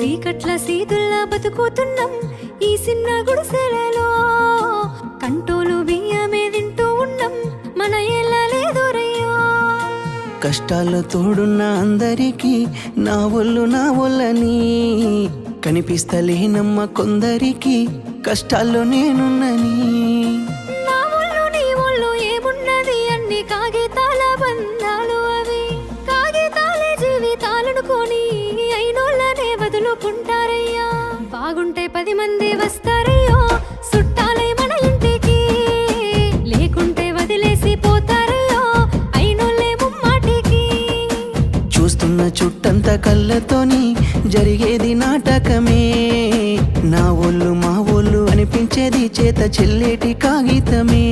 సీకట్ల సీతుల్లా బతుకుతున్నాం ఈ చిన్న గుడిసెలలో. కంటోలు బియ్యమే తింటూ ఉన్నాం మన ఏళ్ళలేదోరయ్యో. కష్టాల్లో తోడున్న అందరికీ నా ఒళ్ళని కనిపిస్తలేనమ్మ కొందరికి కష్టాల్లో నేనున్నని. నా ఒళ్ళు నీ ఒళ్ళు ఏమున్నది అన్ని కాగితాల బంధాలు, అవి కాగితాలే జీవితాలనుకొని అయినోళ్ళనే వదులుకుంటారయ్యా. బాగుంటే 10 మంది వస్తారయ్యో చుట్టాలై మన ఇంటికి, లేకుంటే వదిలేసి పోతారయ్యో అయినోళ్ళే ముమ్మాటికి. చూస్తున్న చుట్టంత కళ్ళతోని జరిగేది నాటకమే. నా ఒళ్ళు మా ఒళ్ళు అనిపించేది చేత చెల్లేటి కాగితమే.